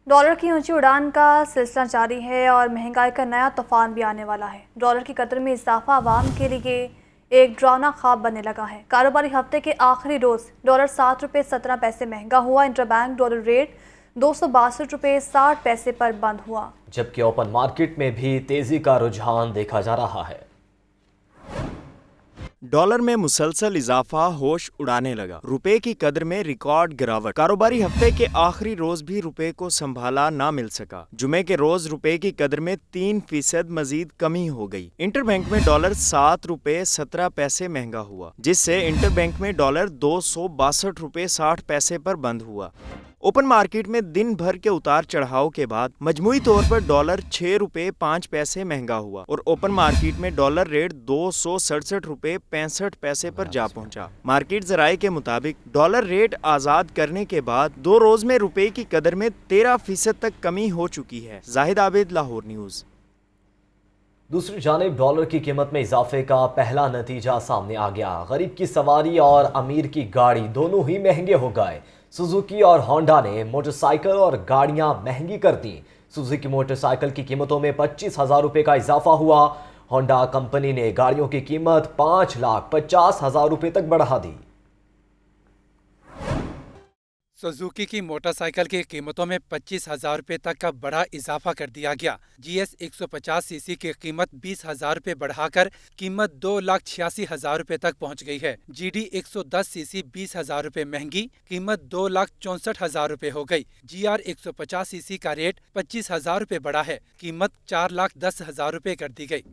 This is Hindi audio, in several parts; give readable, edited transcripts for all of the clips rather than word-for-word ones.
डॉलर की ऊंची उड़ान का सिलसिला जारी है और महंगाई का नया तूफान भी आने वाला है। डॉलर की कदर में इजाफा आवाम के लिए एक डरावना ख्वाब बनने लगा है। कारोबारी हफ्ते के आखिरी रोज डॉलर 7 रुपये 17 पैसे महंगा हुआ। इंटरबैंक डॉलर रेट 262 रुपये 60 पैसे पर बंद हुआ, जबकि ओपन मार्केट में भी तेजी का रुझान देखा जा रहा है। डॉलर में मुसलसल इजाफा होश उड़ाने लगा। रुपए की कदर में रिकॉर्ड गिरावट। कारोबारी हफ्ते के आखिरी रोज भी रुपए को संभाला ना मिल सका। जुमे के रोज रुपए की कदर में 3% मजीद कमी हो गई। इंटरबैंक में डॉलर 7 रुपये 17 पैसे महंगा हुआ, जिससे इंटरबैंक में डॉलर 262 रुपये 60 पैसे पर बंद हुआ। ओपन मार्केट में दिन भर के उतार चढ़ाव के बाद मजमूई तौर पर डॉलर 6 रुपये 5 पैसे महंगा हुआ और ओपन मार्केट में डॉलर रेट 267 रुपये 65 पैसे पर जा पहुंचा। मार्केट जराये के मुताबिक डॉलर रेट आज़ाद करने के बाद 2 रोज में रुपए की कदर में 13% तक कमी हो चुकी है। जाहिद आबिद, लाहौर न्यूज़। दूसरी जानिब डॉलर की कीमत में इजाफे का पहला नतीजा सामने आ गया। गरीब की सवारी और अमीर की गाड़ी दोनों ही महंगे हो गए। सुजुकी और होंडा ने मोटरसाइकिल और गाड़ियां महंगी कर दी। सुजुकी मोटरसाइकिल की कीमतों में 25,000 रुपये का इजाफा हुआ। होंडा कंपनी ने गाड़ियों की कीमत 5,50,000 रुपये तक बढ़ा दी। सुजुकी की मोटरसाइकिल की कीमतों में 25,000 रुपये तक का बड़ा इजाफा कर दिया गया। GS 150 सीसी की कीमत 20,000 रुपये बढ़ाकर कीमत 2,86,000 रुपये तक पहुंच गई है। GD 110 सीसी 20,000 रुपये महंगी, कीमत 2,64,000 रुपये हो गई। GR 150 सीसी का रेट 25,000 रुपये बढ़ा है, कीमत 4,10,000 रुपये कर दी गई।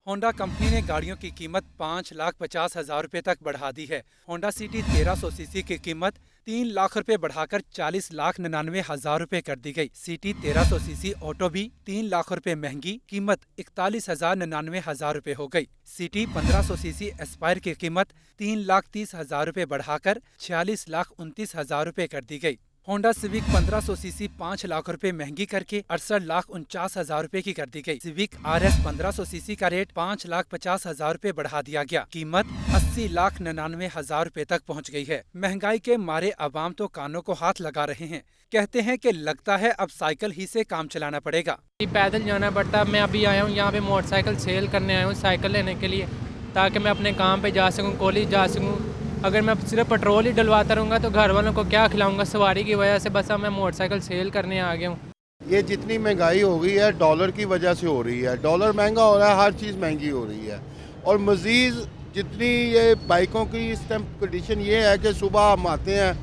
होंडा कंपनी ने गाड़ियों की कीमत 5,50,000 रुपये तक बढ़ा दी है। होंडा सिटी 1300 सीसी की कीमत 3 लाख रुपये बढ़ाकर 40,99,000 रुपये कर दी गई। सिटी 1300 सीसी ऑटो भी 3 लाख रुपये महंगी, कीमत 41,99,000 रुपये हो गई। सिटी 1500 सीसी एस्पायर की कीमत 3,30,000 रुपये बढ़ाकर 46,29,000 रुपये कर दी गई। होंडा सिविक 1500 सीसी 5 लाख रुपए महंगी करके 68,49,000 रुपए की कर दी गई। सिविक RS 1500 सीसी का रेट 5,50,000 रुपए बढ़ा दिया गया, कीमत 80,99,000 रुपए तक पहुंच गई है। महंगाई के मारे अवाम तो कानों को हाथ लगा रहे हैं। कहते हैं कि लगता है अब साइकिल ही से काम चलाना पड़ेगा। पैदल जाना पड़ता। मैं अभी आया हूँ यहाँ पे मोटरसाइकिल सेल करने आया हूँ साइकिल लेने के लिए, ताकि मैं अपने काम पे जा सकूँ, कॉलेज जा सकूँ। अगर मैं सिर्फ पेट्रोल ही डलवाता रहूँगा तो घर वालों को क्या खिलाऊंगा सवारी की वजह से। बस अब मैं मोटरसाइकिल सेल करने आ गया हूँ। ये जितनी महंगाई हो गई है डॉलर की वजह से हो रही है। डॉलर महंगा हो रहा है, हर चीज़ महंगी हो रही है। और मज़ीद जितनी ये बाइकों की इस टाइम कंडीशन ये है कि सुबह हम आते हैं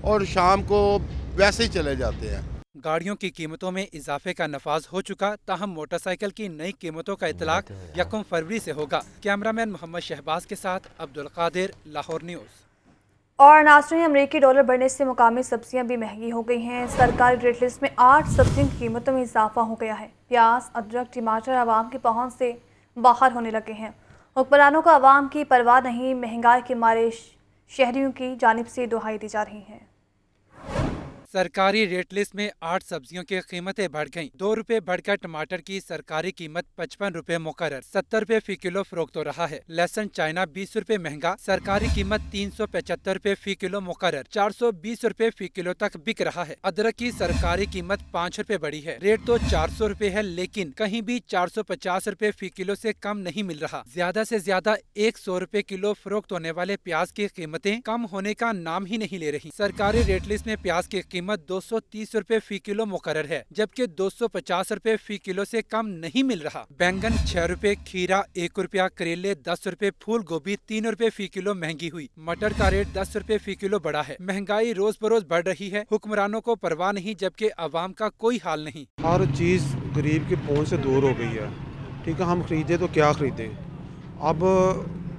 और शाम को वैसे ही चले जाते हैं। गाड़ियों की कीमतों में इजाफे का नफाज हो चुका, ताहम मोटरसाइकिल की नई कीमतों का इतलाक 1 फरवरी से होगा। कैमरामैन मोहम्मद शहबाज के साथ अब्दुल कादिर, लाहौर न्यूज़। और नाज़रीन, अमरीकी डॉलर बढ़ने से मुकामी सब्जियां भी महंगी हो गई हैं। सरकारी रेट लिस्ट में 8 सब्जियों की कीमतों में इजाफा हो गया है। प्याज, अदरक, टमाटर आवाम की पहुंच से बाहर होने लगे हैं। हुक्मरानों को आवाम की परवाह नहीं। महंगाई के मारे शहरियों की जानिब से दुहाई दी जा रही हैं। सरकारी रेट लिस्ट में 8 सब्जियों की कीमतें बढ़ गईं। 2 रुपए बढ़कर टमाटर की सरकारी कीमत 55 रुपए मुकर्रर, 70 रुपए फी किलो फरोख्त हो रहा है। लहसुन चाइना 20 रुपए महंगा, सरकारी कीमत 375 रुपए फी किलो मुकर्रर, 420 रुपए फी किलो तक बिक रहा है। अदरक की सरकारी कीमत 5 रुपए बढ़ी है। रेट तो 400 रुपए है, लेकिन कहीं भी 450 रुपए फी किलो से कम नहीं मिल रहा। ज्यादा से ज्यादा 100 रुपए किलो फरोख्त होने वाले प्याज की कीमतें कम होने का नाम ही नहीं ले रही। सरकारी रेट लिस्ट में प्याज की कीमत 230 रुपए फी किलो मुकर्रर है, जबकि 250 रुपए फी किलो से कम नहीं मिल रहा। बैंगन 6 रुपए, खीरा 1 रुपया, करेले 10 रुपए, फूल गोभी 3 रुपए फी किलो महंगी हुई। मटर का रेट 10 रुपए फी किलो बढ़ा है। महंगाई रोज बरोज बढ़ रही है। हुक्मरानों को परवाह नहीं, जबकि आवाम का कोई हाल नहीं। हर चीज़ गरीब की पहुंच से दूर हो गई है। ठीक है, हम खरीदे तो क्या खरीदे, अब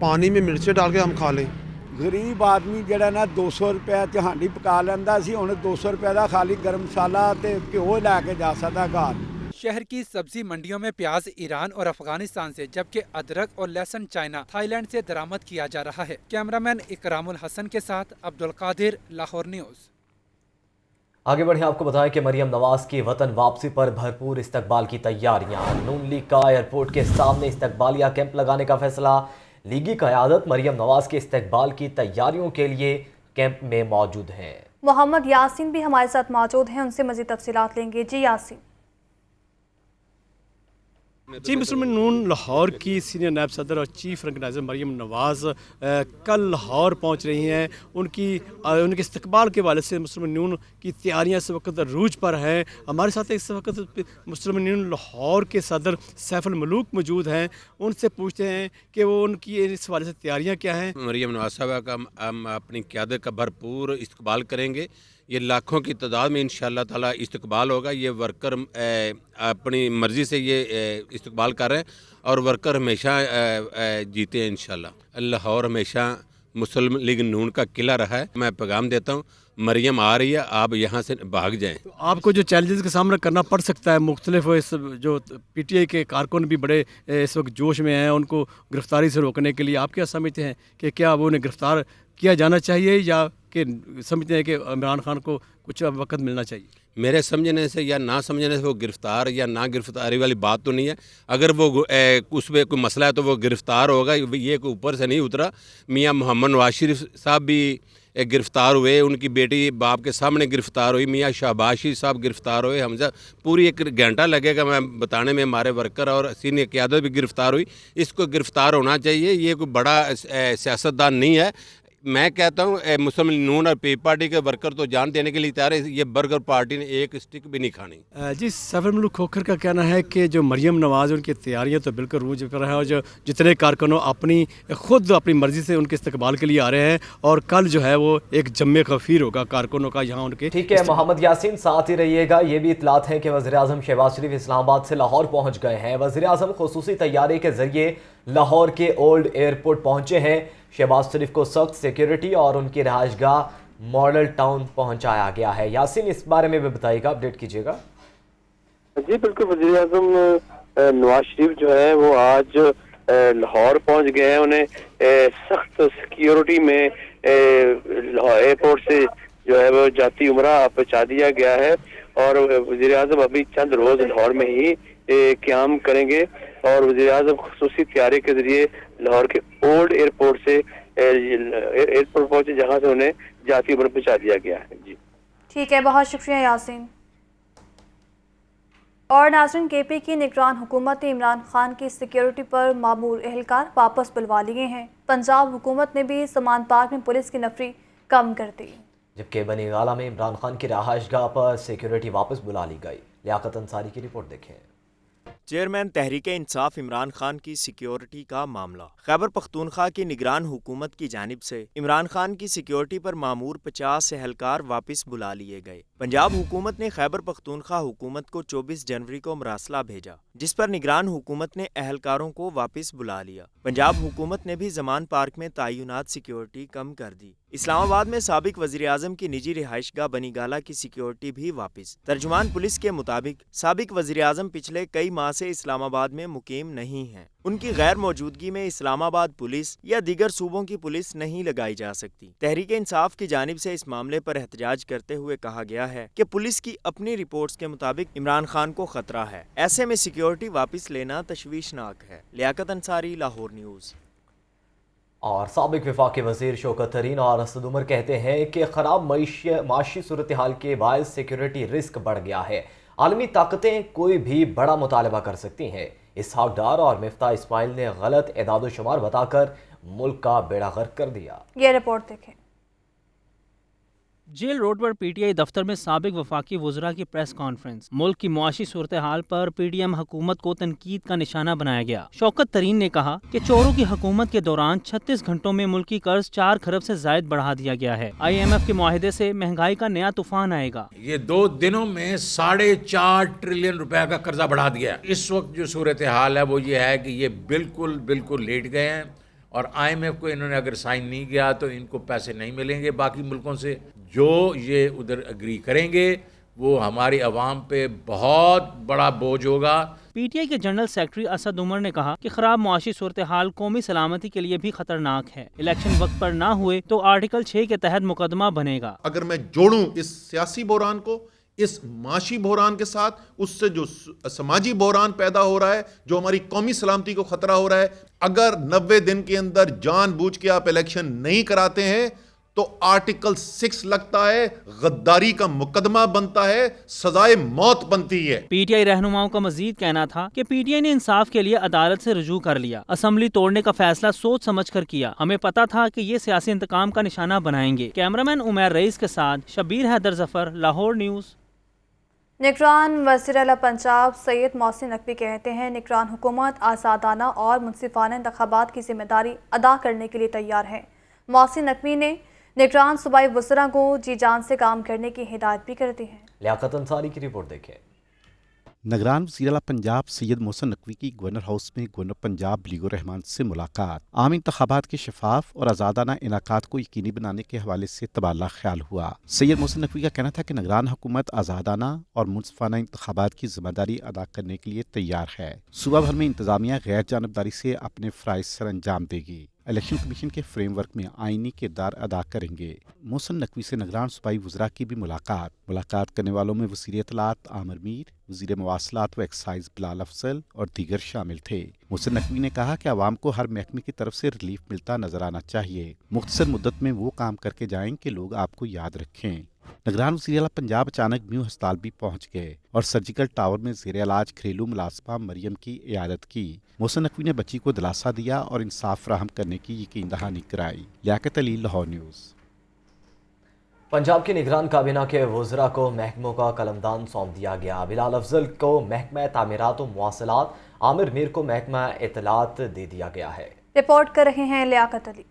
पानी में मिर्चें डाल के हम खा लें। गरीब आदमी जड़ा ना 200 रुपए च हांडी पका लैंदा सी, हुण 200 रुपए का खाली गर्म मसाला ते घ्यो लैके जा सकदा घर। शहर की सब्जी मंडियों में प्याज ईरान और अफगानिस्तान से, जबकि अदरक और लहसुन चाइना, थाईलैंड से दरामद किया जा रहा है। कैमरामैन इकरामुल हसन के साथ अब्दुल कादिर, लाहौर न्यूज़। आगे बढ़े, आपको बताएं कि मरियम नवाज की वतन वापसी पर भरपूर इस्तकबाल की तैयारियां। नून लीग का एयरपोर्ट के सामने इस्तकबालिया कैंप लगाने का फैसला। लीगी क़यादत मरियम नवाज के इस्तकबाल की तैयारियों के लिए कैंप में मौजूद है। मोहम्मद यासीन भी हमारे साथ मौजूद हैं, उनसे मज़ीद तफसीलात लेंगे। जी यासीन। जी, मुस्लिम नून लाहौर की सीनियर नायब सदर और चीफ ऑर्गेनाइजर मरियम नवाज़ कल लाहौर पहुंच रही हैं। उनके इस्तकबाल के हवाले से मुस्लिम नून की तैयारियां इस वक्त अरूज पर हैं। हमारे साथ इस वक्त मुस्लिम नून लाहौर के सदर सैफुल मलूक मौजूद हैं। उनसे पूछते हैं कि वो उनकी इस हवाले से तैयारियाँ क्या हैं। मरियम नवाज़ साहबा का हम अपनी क़यादत का भरपूर इस्तकबाल करेंगे। ये लाखों की तादाद में इंशाअल्लाह ताला इस्तकबाल होगा। ये वर्कर अपनी मर्ज़ी से ये इस्तकबाल कर रहे हैं और वर्कर हमेशा जीते हैं इंशाअल्लाह। लाहौर हमेशा मुस्लिम लीग नून का किला रहा है। मैं पैगाम देता हूँ, मरियम आ रही है, आप यहाँ से भाग जाएं। तो आपको जो चैलेंजेस का सामना करना पड़ सकता है, मुख्तलिफ इस जो PTI के कारकुन भी बड़े इस वक्त जोश में हैं, उनको गिरफ्तारी से रोकने के लिए आप क्या समझते हैं कि क्या वो उन्हें गिरफ्तार किया जाना चाहिए या कि समझते हैं कि इमरान खान को कुछ वक्त मिलना चाहिए? मेरे समझने से या ना समझने से वो गिरफ़्तार या ना गिरफ़्तारी वाली बात तो नहीं है। अगर वो उसमें कोई मसला है तो वो गिरफ़्तार होगा। ये कोई ऊपर से नहीं उतरा। मियाँ मोहम्मद नवाज शरीफ साहब भी गिरफ़्तार हुए, उनकी बेटी बाप के सामने गिरफ़्तार हुई। मियाँ शहबाज शरीफ साहब गिरफ़्तार हुए। हमजा पूरी एक घंटा लगेगा मैं बताने में। हमारे वर्कर और सीनियर क़यादत भी गिरफ़्तार हुई। इसको गिरफ़्तार होना चाहिए। ये कोई बड़ा सियासतदान नहीं है। मैं कहता हूँ मुस्लिम नून और पीपल पार्टी के वर्कर तो जान देने के लिए तैयार है। ये बर्गर पार्टी ने एक स्टिक भी नहीं खानी। जी, सैफुल मलूक खोखर का कहना है कि जो मरियम नवाज़ उनकी तैयारियां तो बिल्कुल रूज पर है और जो जितने कारकुनों खुद अपनी मर्ज़ी से उनके इस्तकबाल के लिए आ रहे हैं और कल जो है वो एक जम्मे खफीर होगा कारकुनों का यहाँ उनके। ठीक है मोहम्मद यासीन, साथ ही रहिएगा। ये भी इतलात है कि वज़ीर-ए-आज़म शहबाज शरीफ इस्लामाबाद से लाहौर पहुँच गए हैं। वज़ीर-ए-आज़म खुसूसी तैयारी के जरिए लाहौर के ओल्ड एयरपोर्ट पहुँचे हैं। शहबाज शरीफ को सख्त सिक्योरिटी और उनकी रहायशगाह मॉडल टाउन पहुंचाया गया है। यासीन, इस बारे में भी बताइएगा, अपडेट कीजिएगा। जी बिल्कुल, वज़ीर-ए-आज़म नवाज शरीफ जो है वो आज लाहौर पहुंच गए हैं। उन्हें सख्त सिक्योरिटी में एयरपोर्ट से जो है वो जाती उमरा पहुंचा दिया गया है और वज़ीर-ए-आज़म अभी चंद रोज लाहौर में ही क़याम करेंगे और वज़ीर-ए-आज़म खुसूसी तैयारी के जरिए लाहौर के ओल्ड एयरपोर्ट से एयरपोर्ट पहुंचे, जहां से उन्हें जाती उम्र पहुंचा दिया गया है। जी ठीक है, बहुत शुक्रिया यासीन। और नाज़रीन, KP की निगरान हुकूमत ने इमरान खान की सिक्योरिटी पर मामूर एहलकार वापस बुलवा लिए हैं। पंजाब हुकूमत ने भी समान पार्क में पुलिस की नफरी कम कर दी, जबकि बनी गाला में इमरान खान की रहायशगाह पर सिक्योरिटी वापस बुला ली गई। लियाकत अंसारी की रिपोर्ट देखें। चेयरमैन तहरीक इंसाफ इमरान खान की सिक्योरिटी का मामला। खैबर पख्तूनख्वा की निगरान हुकूमत की जानिब से इमरान खान की सिक्योरिटी पर मामूर 50 एहलकार वापस बुला लिए गए। पंजाब हुकूमत ने खैबर पख्तूनख्वा हुकूमत को 24 जनवरी को मरासला भेजा, जिस पर निगरान हुकूमत ने एहलकारों को वापस बुला लिया। पंजाब हुकूमत ने भी जमान पार्क में तैनात सिक्योरिटी कम कर दी। इस्लामाबाद में साबिक वज़ीर-ए-आज़म की निजी रिहाइशगाह बनी गाला की सिक्योरिटी भी वापस। तर्जुमान पुलिस के मुताबिक साबिक वज़ीर-ए-आज़म पिछले कई माह से इस्लामाबाद में मुकीम नहीं हैं। उनकी गैर मौजूदगी में इस्लामाबाद पुलिस या दीगर सूबों की पुलिस नहीं लगाई जा सकती। तहरीक इंसाफ की जानिब से इस मामले पर एहतजाज करते हुए कहा गया है कि पुलिस की अपनी रिपोर्ट्स के मुताबिक इमरान खान को खतरा है। ऐसे में सिक्योरिटी वापस लेना तशवीशनाक है। लियाकत अंसारी, लाहौर न्यूज़। और साबिक वफाकी वज़ीर शौकत तरीन और असद उमर कहते हैं कि ख़राब माशी सूरत हाल के बायस सिक्योरिटी रिस्क बढ़ गया है। आलमी ताकतें कोई भी बड़ा मुतालबा कर सकती हैं। इसहाक डार और मिफ्ता इस्माइल ने गलत एदाद शुमार बताकर मुल्क का बेड़ा गर्क कर दिया। ये रिपोर्ट देखें। जेल रोड पर PTI दफ्तर में साबिक वफाकी वज़रा की प्रेस कॉन्फ्रेंस। मुल्क की मुआशी सूरत हाल पर PDM हुकूमत को तनकीद का निशाना बनाया गया। शौकत तरीन ने कहा कि चोरों की हुकूमत के दौरान 36 घंटों में मुल्की कर्ज 4 खरब से जायद बढ़ा दिया गया है। IMF के मुआहदे से महंगाई का नया तूफान आएगा। ये 2 दिनों में 4.5 ट्रिलियन रुपए का कर्जा बढ़ा दिया। इस वक्त जो सूरत हाल है वो ये है कि ये बिल्कुल लेट गए हैं और IMF को इन्होंने अगर साइन नहीं किया तो इनको पैसे नहीं मिलेंगे बाकी मुल्कों से। जो ये उधर अग्री करेंगे वो हमारी आवाम पे बहुत बड़ा बोझ होगा। PTI के जनरल सेक्रेटरी असद उमर ने कहा कि खराब मुआशी सूरत हाल कौमी सलामती के लिए भी खतरनाक है। इलेक्शन वक्त पर ना हुए तो आर्टिकल 6 के तहत मुकदमा बनेगा। अगर मैं जोड़ूं इस सियासी बहरान को इस माशी बहरान के साथ, उससे जो समाजी बहरान पैदा हो रहा है, जो हमारी कौमी सलामती को खतरा हो रहा है, अगर 90 दिन के अंदर जानबूझ के आप इलेक्शन नहीं कराते हैं तो आर्टिकल 6 लगता है, गद्दारी का मुकदमा बनता है, सजाए मौत बनती है। पीटीआई रहनुमाओं का मजीद कहना था कि पीटीआई ने इंसाफ के लिए अदालत से रुजू कर लिया। असेंबली तोड़ने का फैसला सोच समझ कर किया। हमें पता था कि ये सियासी इंतकाम का निशाना बनाएंगे। कैमरामैन उमैर रईस के साथ शबीर हैदर जफर, लाहौर न्यूज़। निगरान वज़ीर आला पंजाब सैयद मोहसिन नकवी कहते हैं निगरान हुकूमत आज़ादाना और मुनसिफाना इंतखाबात की जिम्मेदारी अदा करने के लिए तैयार है। मोहसिन नकवी ने निगरान सूबाई वज़रा को जी जान से काम करने की हिदायत भी कर दी है। लियाकत अंसारी की रिपोर्ट देखें। निगरान वज़ीर आला पंजाब सैयद मोहसिन नकवी की गवर्नर हाउस में गवर्नर पंजाब लीगुर रहमान से मुलाकात। आम इंतखाबात के शफाफ और आज़ादाना इनाकात को यकीनी बनाने के हवाले से तबादला ख्याल हुआ। सैयद मोहसिन नकवी का कहना था कि निगरान हुकूमत आज़ादाना और मुनसिफाना इंतखाबात की जिम्मेदारी अदा करने के लिए तैयार है। सूबा भर में इंतजामिया गैर जानबदारी से अपने फ़राइज़ सर अंजाम देगी। इलेक्शन कमीशन के फ्रेमवर्क में आईनी किरदार अदा करेंगे। मोहसिन नकवी से निगरान सूबाई वज़रा की भी मुलाकात करने वालों में वज़ीर इत्तलात आमिर मीर, वज़ीर मवासलात व एक्साइज बिलाल अफजल और दीगर शामिल थे। मोहसिन नकवी ने कहा कि आवाम को हर महकमे की तरफ से रिलीफ मिलता नजर आना चाहिए। मुख्तसर मुद्दत में वो काम करके जाएं कि लोग आपको याद रखें। निगरान वज़ीर आला पंजाब अचानक म्यू अस्पताल भी पहुंच गए और सर्जिकल टावर में ज़ेर इलाज घरेलू मुलाजमा मरियम की इयादत की। मोहसिन नकवी ने बच्ची को दिलासा दिया और इंसाफ फराहम करने की यकीन दहानी कराई। लियाकत अली, लाहौर न्यूज़। पंजाब की निगरान काबीना के वज़रा को महकमों का कलमदान सौंप दिया गया। बिलाल अफजल को महकमा तामीरात व मुवासलात, आमिर मीर को महकमा इत्तलात दे दिया गया है। रिपोर्ट कर रहे हैं लियाकत अली।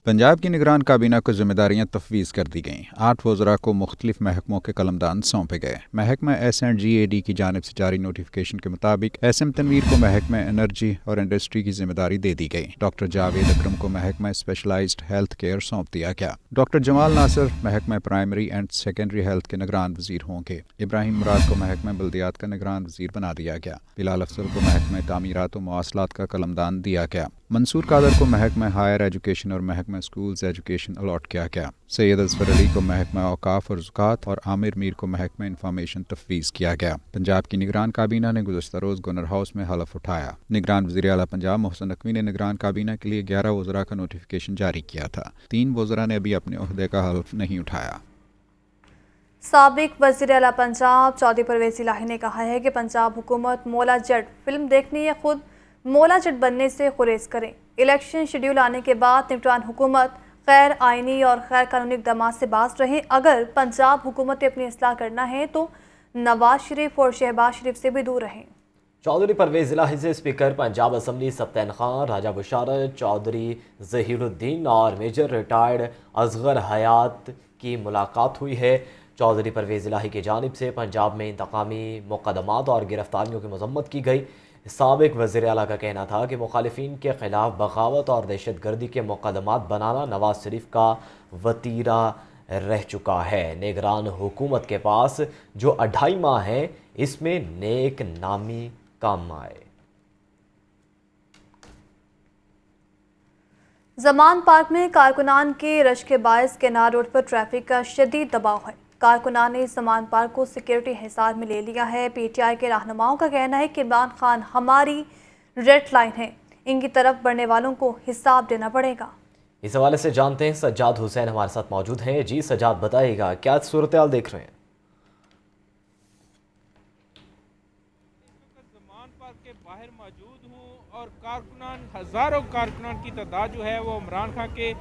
पंजाब की निगरान काबीना को जिम्मेदारियां तफवीज़ कर दी गईं। 8 वज़रा को मुख्तलिफ महकमों के कलमदान सौंपे गए। महकमा S&GAD की जानिब से जारी नोटिफिकेशन के मुताबिक SM तनवीर को महकमा एनर्जी और इंडस्ट्री की जिम्मेदारी दे दी गई। डॉक्टर जावेद अकरम को महकमा स्पेशलाइज्ड हेल्थ केयर सौंप दिया गया। डॉक्टर जमाल नासिर महकमा प्राइमरी एंड सेकेंडरी हेल्थ के निगरान वज़ीर होंगे। इब्राहिम मुराद को महकमा बल्दियात का निगरान वज़ीर बना दिया गया। बिलाल अफजल को महकमा तामीरात व मवासलात का कलमदान दिया गया। मंसूर कादर को महकमा हायर एजुकेशन और महकमा स्कूल्स एजुकेशन अलॉट किया गया। सैयद अजफर अली को महकमा औकाफ और ज़कात और आमिर मीर को महकमा इंफॉर्मेशन तफवीज़ किया गया। पंजाब की निगरान काबीना ने गुज़श्ता रोज़ गवर्नर हाउस में हलफ उठाया। निगरान वज़ीर आला पंजाब मोहसिन नकवी ने निगरान काबीना के लिए 11 वज़रा का नोटिफिकेशन जारी किया था। 3 वज़रा ने अभी अपने ओहदे का हलफ नहीं उठाया। साबिक वज़ीर आला पंजाब चौधरी परवेज़ इलाही ने कहा है कि पंजाब हुकूमत मौला जट फिल्म देखने या खुद मौला जट बनने से गुरेज करें। इलेक्शन शेड्यूल आने के बाद निगरान हुकूमत गैर आइनी और गैर कानूनी इक़दाम से बाज रहे। अगर पंजाब हुकूमत अपनी इस्लाह करना है तो नवाज शरीफ और शहबाज शरीफ से भी दूर रहें। चौधरी परवेज़ इलाही से स्पीकर पंजाब असम्बली सब्तैन खान, राजा बुशारत, चौधरी ज़हीरुद्दीन और मेजर रिटायर्ड असगर हयात की मुलाकात हुई है। चौधरी परवेज़ इलाही की जानिब से पंजाब में इंतकामी मुकदमात और गिरफ्तारियों की मजम्मत की गई। साबिक वज़ीर आला का कहना था कि मुखालिफिन के खिलाफ बगावत और दहशत गर्दी के मुकदमात बनाना नवाज शरीफ का वतीरा रह चुका है। निगरान हुकूमत के पास जो 2.5 माह है इसमें नेक नामी काम आए। जमान पार्क में कारकुनान के रश के बायस केनार रोड पर ट्रैफिक का शदीद दबाव है। कारकुनान ने जमान पार्क को सिक्योरिटी हिसार में ले लिया है। पीटीआई के रहनुमाओं का कहना है कि इमरान खान हमारी रेड लाइन है, इनकी तरफ बढ़ने वालों को हिसाब देना पड़ेगा। इस हवाले से जानते हैं, सज्जाद हुसैन हमारे साथ मौजूद हैं। जी सज्जाद, बताइएगा क्या सूरत हाल देख रहे हैं? जमान पार्क के बाहर मौजूद हूँ और कारकुनान, हज़ारों कारकुनान की तादाद जो है वो इमरान खान के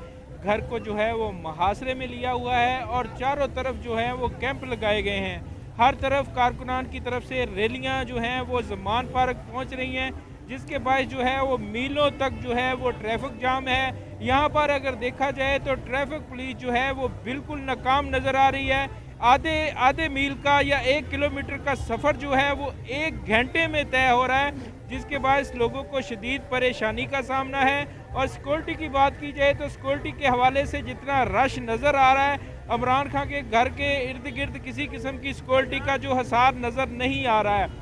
घर को जो है वो मुहासरे में लिया हुआ है और चारों तरफ जो है वो कैंप लगाए गए हैं। हर तरफ कारकुनान की तरफ से रैलियां जो हैं वो जमान पार्क पहुंच रही हैं, जिसके बायस जो है वो मीलों तक जो है वो ट्रैफिक जाम है। यहाँ पर अगर देखा जाए तो ट्रैफिक पुलिस जो है वो बिल्कुल नाकाम नज़र आ रही है। आधे मील का या 1 किलोमीटर का सफ़र जो है वो 1 घंटे में तय हो रहा है, जिसके बायस लोगों को शदीद परेशानी का सामना है। और सिक्योरिटी की बात की जाए तो सिक्योरिटी के हवाले से जितना रश नज़र आ रहा है, इमरान खान के घर के इर्द गिर्द किसी किस्म की सिक्योरिटी का जो हिसार नज़र नहीं आ रहा है।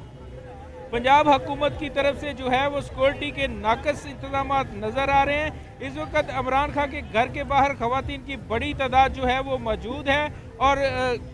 पंजाब हुकूमत की तरफ से जो है वो सिक्योरिटी के नाकस इंतजाम नज़र आ रहे हैं। इस वक्त इमरान खान के घर के बाहर ख़वातीन की बड़ी तादाद जो है वो मौजूद है और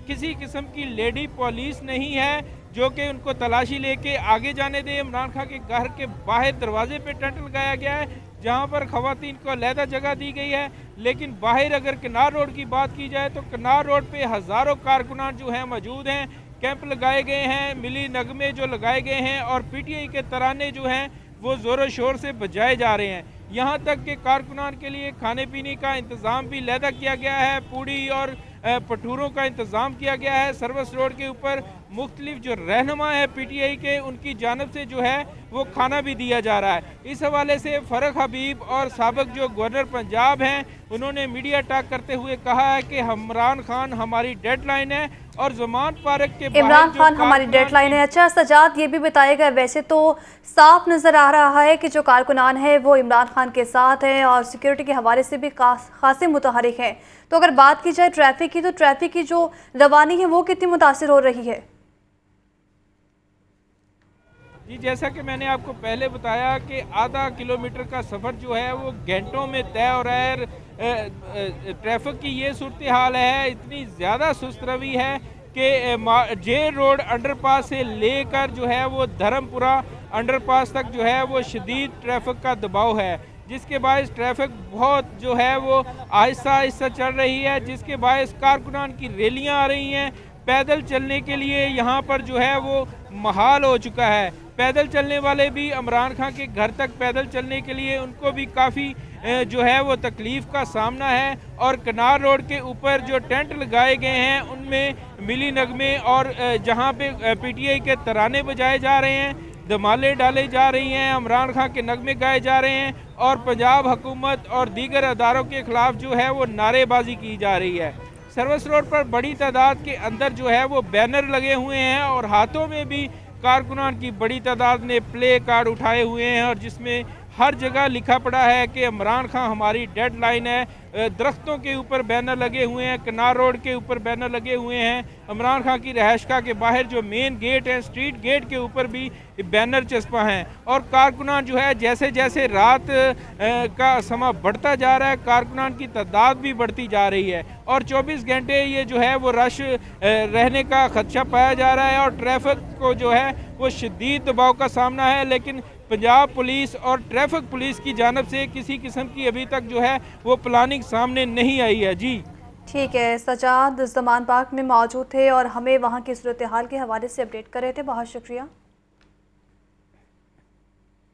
किसी किस्म की लेडी पुलिस नहीं है जो कि उनको तलाशी लेके आगे जाने दे। इमरान खान के घर के बाहर दरवाजे पे टेंट लगाया गया है जहां पर ख़वातीन को अलहदा जगह दी गई है। लेकिन बाहर अगर किनार रोड की बात की जाए तो किनार रोड पे हज़ारों कारकुनान जो हैं मौजूद हैं, कैंप लगाए गए हैं, मिली नगमे जो लगाए गए हैं और पीटीआई के तराने जो हैं वो ज़ोरों शोर से बजाए जा रहे हैं। यहाँ तक कि कारकुनान के लिए खाने पीने का इंतज़ाम भी लैदा किया गया है, पूड़ी और भटूरों का इंतज़ाम किया गया है। सर्विस रोड के ऊपर मुख्तलिफ जो रहनुमा है पीटीआई के, उनकी जानब से जो है वो खाना भी दिया जा रहा है। इस हवाले से फ़रख हबीब और साबिक जो गवर्नर पंजाब हैं, उन्होंने मीडिया टॉक करते हुए कहा है कि इमरान खान हमारी डेडलाइन है और ज़मान पार्क के इमरान खान हमारी डेडलाइन है। अच्छा सजाद, ये भी बताएगा, वैसे तो साफ नज़र आ रहा है कि जो कारकुनान है वो इमरान खान के साथ हैं और सिक्योरिटी के हवाले से भी खासे मुतहरिक हैं, तो अगर बात की जाए ट्रैफिक की, तो ट्रैफिक की जो रवानी है वो कितनी मुतासिर हो रही है? जी, जैसा कि मैंने आपको पहले बताया कि आधा किलोमीटर का सफ़र जो है वो घंटों में तय हो रहा है। ट्रैफिक की ये सूरत हाल है, इतनी ज़्यादा सुस्त रवि है कि जे रोड अंडरपास से लेकर जो है वो धर्मपुरा अंडरपास तक जो है वो शदीद ट्रैफिक का दबाव है, जिसके बायस ट्रैफिक बहुत जो है वो आहिस्ता आहिस्ता चल रही है, जिसके बायस कारकुनान की रैलियाँ आ रही हैं। पैदल चलने के लिए यहाँ पर जो है वो महाल हो चुका है। पैदल चलने वाले भी इमरान खान के घर तक पैदल चलने के लिए उनको भी काफ़ी जो है वो तकलीफ़ का सामना है। और किनार रोड के ऊपर जो टेंट लगाए गए हैं उनमें मिली नगमे और जहाँ पे पीटीआई के तराने बजाए जा रहे हैं, धमाले डाले जा रही हैं, इमरान खान के नगमे गाए जा रहे हैं और पंजाब हुकूमत और दीगर अदारों के ख़िलाफ़ जो है वो नारेबाजी की जा रही है। सर्विस रोड पर बड़ी तादाद के अंदर जो है वो बैनर लगे हुए हैं और हाथों में भी कारकुनान की बड़ी तादाद ने प्ले कार्ड उठाए हुए हैं और जिसमें हर जगह लिखा पड़ा है कि इमरान खान हमारी डेडलाइन है। दरख्तों के ऊपर बैनर लगे हुए हैं, किनार रोड के ऊपर बैनर लगे हुए हैं, इमरान खान की रहायशगाह के बाहर जो मेन गेट है, स्ट्रीट गेट के ऊपर भी बैनर चस्पा हैं। और कारकुनान जो है जैसे जैसे रात का समा बढ़ता जा रहा है, कारकुनान की तादाद भी बढ़ती जा रही है और 24 घंटे ये जो है वो रश रहने का खदशा पाया जा रहा है और ट्रैफिक को जो है वो शदीद दबाव का सामना है। लेकिन पंजाब पुलिस और ट्रैफिक पुलिस की जानब से किसी किस्म की अभी तक जो है वो प्लानिंग सामने नहीं आई है। जी ठीक है, सजाद ज़मान पार्क में मौजूद थे और हमें वहाँ की सूरत हाल के हवाले से अपडेट कर रहे थे, बहुत शुक्रिया।